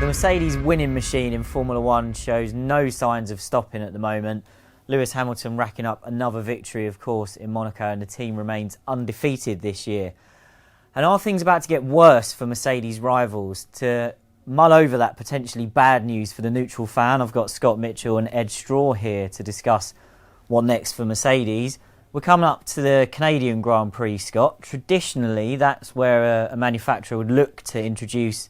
The Mercedes winning machine in Formula One shows no signs of stopping at the moment. Lewis Hamilton racking up another victory, of course, in Monaco, and the team remains undefeated this year. And are things about to get worse for Mercedes rivals? To mull over that potentially bad news for the neutral fan, I've got Scott Mitchell and Edd Straw here to discuss what next for Mercedes. We're coming up to the Canadian Grand Prix, Scott. Traditionally, that's where a manufacturer would look to introduce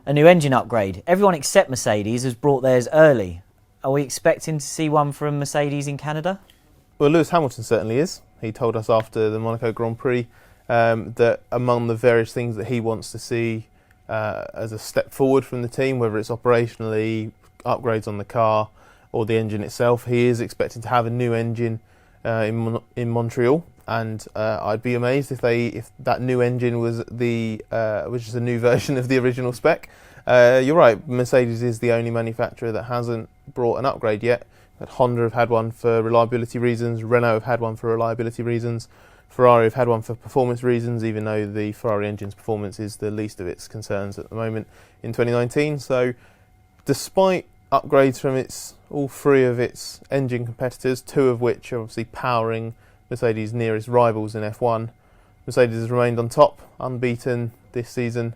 a new engine upgrade. Everyone except Mercedes has brought theirs early. Are we expecting to see one from Mercedes in Canada? Well, Lewis Hamilton certainly is. He told us after the Monaco Grand Prix that among the various things that he wants to see as a step forward from the team, whether it's operationally, upgrades on the car or the engine itself, he is expecting to have a new engine in Montreal. And I'd be amazed if that new engine was which is a new version of the original spec. You're right, Mercedes is the only manufacturer that hasn't brought an upgrade yet. But Honda have had one for reliability reasons, Renault have had one for reliability reasons, Ferrari have had one for performance reasons, even though the Ferrari engine's performance is the least of its concerns at the moment in 2019. So despite upgrades from all three of its engine competitors, two of which are obviously powering Mercedes' nearest rivals in F1, Mercedes has remained on top, unbeaten this season,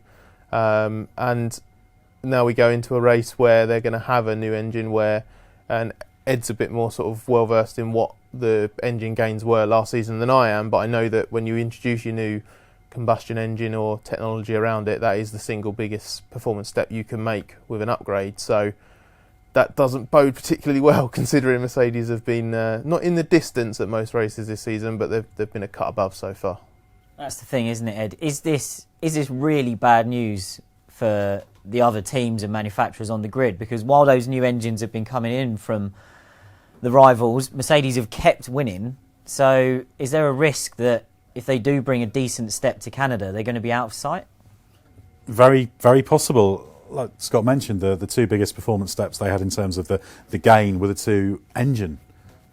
and now we go into a race where they're going to have a new engine and Ed's a bit more sort of well versed in what the engine gains were last season than I am, but I know that when you introduce your new combustion engine or technology around it, that is the single biggest performance step you can make with an upgrade. So that doesn't bode particularly well, considering Mercedes have been not in the distance at most races this season, but they've been a cut above so far. That's the thing, isn't it, Ed? Is this really bad news for the other teams and manufacturers on the grid? Because while those new engines have been coming in from the rivals, Mercedes have kept winning. So is there a risk that if they do bring a decent step to Canada, they're going to be out of sight? Very, very possible. Like Scott mentioned, the two biggest performance steps they had in terms of the gain were the two engine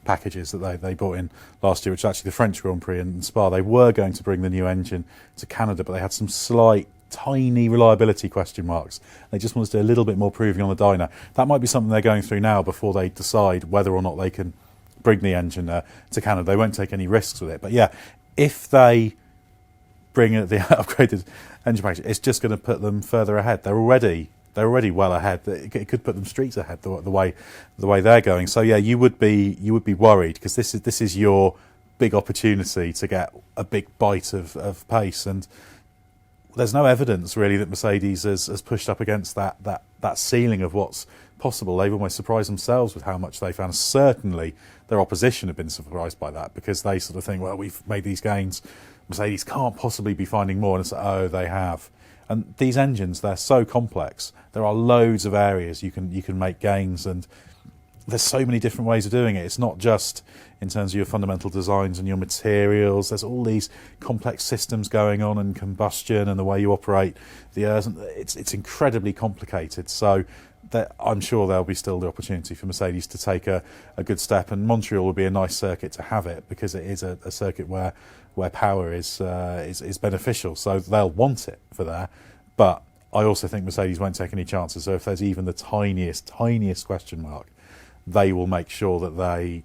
packages that they brought in last year, which is actually the French Grand Prix and Spa. They were going to bring the new engine to Canada, but they had some slight, tiny reliability question marks. They just wanted to do a little bit more proving on the dyno. That might be something they're going through now before they decide whether or not they can bring the engine to Canada. They won't take any risks with it. But yeah, if they bring the upgraded engine package, it's just going to put them further ahead. They're already well ahead. It could put them streets ahead the way they're going. So yeah, you would be worried, because this is your big opportunity to get a big bite of pace, and there's no evidence really that Mercedes has pushed up against that ceiling of what's possible. They've almost surprised themselves with how much they found. Certainly their opposition have been surprised by that, because they sort of think, well, we've made these gains, Mercedes can't possibly be finding more, and it's like, oh, they have. And these engines, they're so complex. There are loads of areas you can make gains, and there's so many different ways of doing it. It's not just in terms of your fundamental designs and your materials. There's all these complex systems going on, and combustion and the way you operate the airs. It's incredibly complicated. So I'm sure there'll be still the opportunity for Mercedes to take a good step, and Montreal will be a nice circuit to have it, because it is a circuit where power is beneficial. So they'll want it for there. But I also think Mercedes won't take any chances. So if there's even the tiniest question mark, they will make sure that they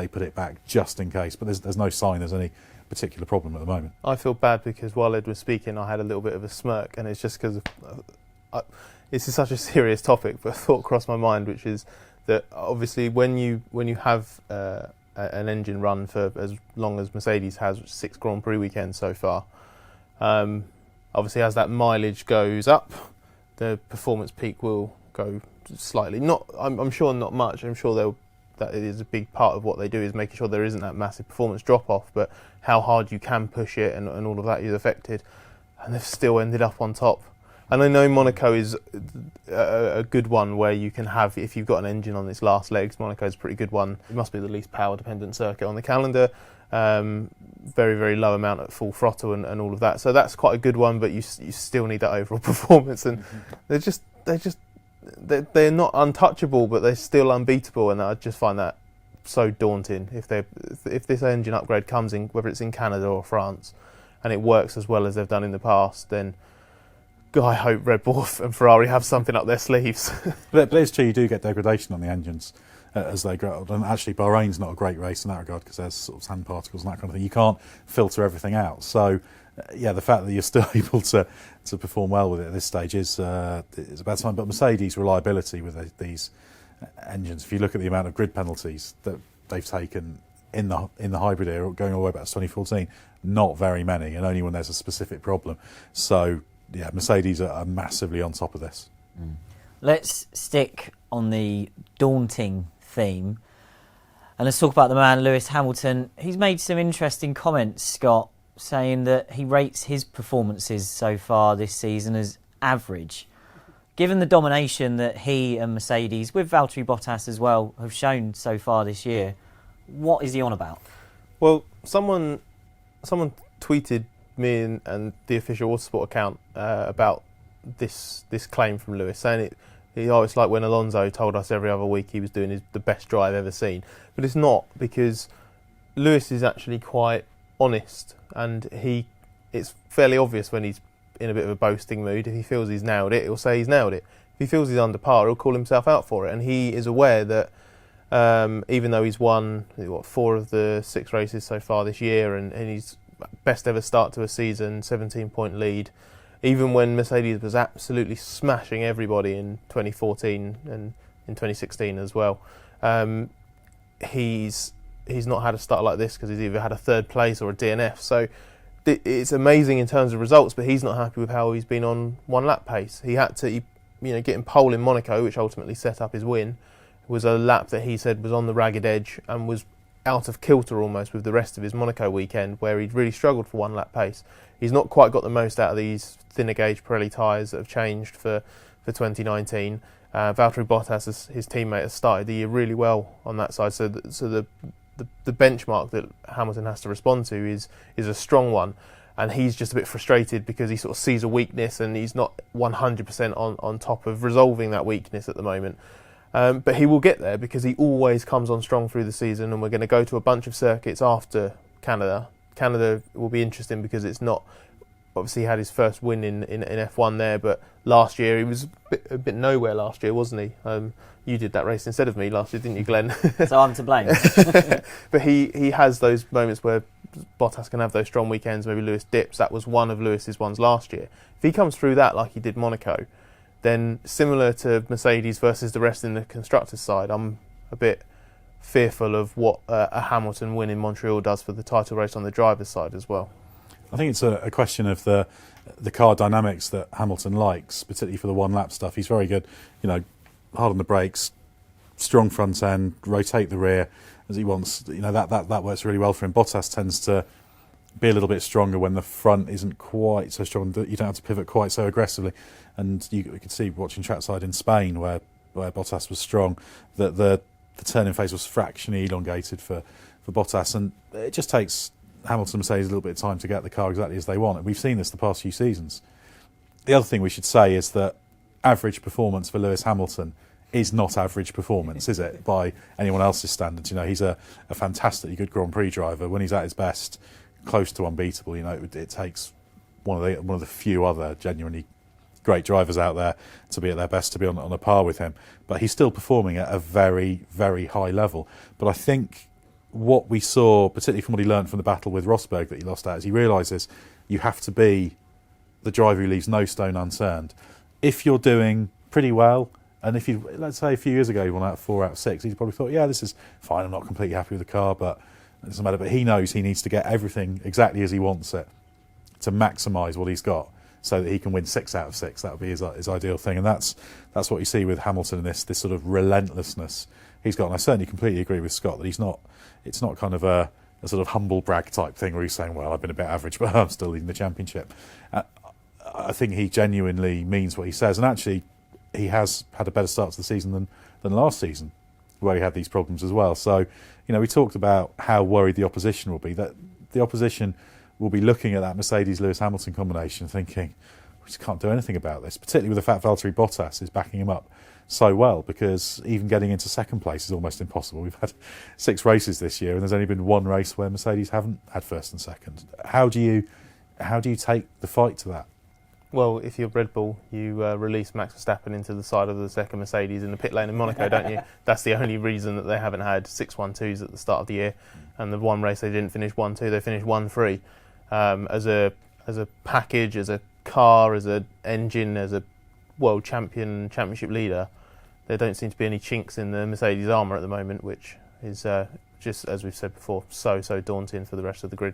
put it back just in case. But there's no sign there's any particular problem at the moment. I feel bad because while Ed was speaking, I had a little bit of a smirk, and it's just because this is such a serious topic. But a thought crossed my mind, which is that obviously when you have an engine run for as long as Mercedes has, 6 Grand Prix weekends so far, obviously as that mileage goes up, the performance peak will go slightly. I'm sure not much. I'm sure that it is a big part of what they do, is making sure there isn't that massive performance drop off, but how hard you can push it and all of that is affected, and they've still ended up on top. And I know Monaco is a good one where you can have, if you've got an engine on its last legs, Monaco is a pretty good one. It must be the least power dependent circuit on the calendar. Very, very low amount at full throttle and all of that. So that's quite a good one, but you still need that overall performance. And they're not untouchable, but they're still unbeatable. And I just find that so daunting. If this engine upgrade comes in, whether it's in Canada or France, and it works as well as they've done in the past, then I hope Red Bull and Ferrari have something up their sleeves. But it's true, you do get degradation on the engines as they grow. And actually, Bahrain's not a great race in that regard because there's sort of sand particles and that kind of thing. You can't filter everything out. So, yeah, the fact that you're still able to perform well with it at this stage is a bad sign. But Mercedes' reliability with these engines, if you look at the amount of grid penalties that they've taken in the hybrid era, going all the way back to 2014, not very many, and only when there's a specific problem. So, yeah, Mercedes are massively on top of this. Let's stick on the daunting theme and let's talk about the man Lewis Hamilton. He's made some interesting comments, Scott, saying that he rates his performances so far this season as average. Given the domination that he and Mercedes, with Valtteri Bottas as well, have shown so far this year, what is he on about? Well, someone tweeted me and the official Autosport account about this claim from Lewis, saying it's like when Alonso told us every other week he was doing the best drive ever seen. But it's not, because Lewis is actually quite honest, and it's fairly obvious when he's in a bit of a boasting mood. If he feels he's nailed it, he'll say he's nailed it. If he feels he's under par, he'll call himself out for it. And he is aware that even though he's won 4 of the 6 races so far this year, and he's best ever start to a season, 17-point lead, even when Mercedes was absolutely smashing everybody in 2014 and in 2016 as well, he's not had a start like this because he's either had a 3rd place or a DNF. So it's amazing in terms of results, but he's not happy with how he's been on 1 lap pace. He had to, getting pole in Monaco, which ultimately set up his win, was a lap that he said was on the ragged edge and was out of kilter almost with the rest of his Monaco weekend, where he'd really struggled for 1 lap pace. He's not quite got the most out of these thinner gauge Pirelli tyres that have changed for 2019. Valtteri Bottas, his teammate, has started the year really well on that side. So the benchmark that Hamilton has to respond to is a strong one, and he's just a bit frustrated because he sort of sees a weakness and he's not 100% on top of resolving that weakness at the moment. But he will get there because he always comes on strong through the season, and we're going to go to a bunch of circuits after Canada. Canada will be interesting because it's not... Obviously, he had his first win in F1 there, but last year he was a bit nowhere last year, wasn't he? You did that race instead of me last year, didn't you, Glenn? So I'm to blame. But he has those moments where Bottas can have those strong weekends, maybe Lewis dips. That was one of Lewis's ones last year. If he comes through that like he did Monaco, then similar to Mercedes versus the rest in the constructors' side, I'm a bit fearful of what a Hamilton win in Montreal does for the title race on the driver's side as well. I think it's a question of the car dynamics that Hamilton likes, particularly for the 1 lap stuff. He's very good, hard on the brakes, strong front end, rotate the rear as he wants. That works really well for him. Bottas tends to be a little bit stronger when the front isn't quite so strong, that you don't have to pivot quite so aggressively. And you could see watching trackside in Spain where Bottas was strong, that the turning phase was fractionally elongated for Bottas, and it just takes Hamilton and Mercedes a little bit of time to get the car exactly as they want. And we've seen this the past few seasons. The other thing we should say is that average performance for Lewis Hamilton is not average performance, is it, by anyone else's standards? He's a fantastically good Grand Prix driver. When he's at his best, close to unbeatable. It takes one of the few other genuinely great drivers out there to be at their best, to be on a par with him. But he's still performing at a very, very high level. But I think what we saw, particularly from what he learned from the battle with Rosberg that he lost at, is he realises you have to be the driver who leaves no stone unturned. If you're doing pretty well, and if you, let's say a few years ago you won 4 out of 6, he probably thought, yeah, this is fine, I'm not completely happy with the car, but it doesn't matter. But he knows he needs to get everything exactly as he wants it to maximise what he's got, so that he can win 6 out of 6. That would be his ideal thing, and that's what you see with Hamilton and this sort of relentlessness he's got. And I certainly completely agree with Scott that it's not kind of a sort of humble brag type thing where he's saying, well, I've been a bit average, but I'm still leading the championship. I think he genuinely means what he says, and actually he has had a better start to the season than last season, where he had these problems as well. So, we talked about how worried the opposition will be, that the opposition will be looking at that Mercedes-Lewis Hamilton combination thinking, we just can't do anything about this, particularly with the fact Valtteri Bottas is backing him up so well, because even getting into second place is almost impossible. We've had 6 races this year, and there's only been 1 race where Mercedes haven't had first and second. How do you take the fight to that? Well, if you're Red Bull, you release Max Verstappen into the side of the second Mercedes in the pit lane in Monaco, don't you? That's the only reason that they haven't had 6-1-2s at the start of the year. And the one race they didn't finish 1-2, they finished 1-3. As a package, as a car, as an engine, as a world championship leader, there don't seem to be any chinks in the Mercedes armour at the moment, which is just, as we've said before, so daunting for the rest of the grid.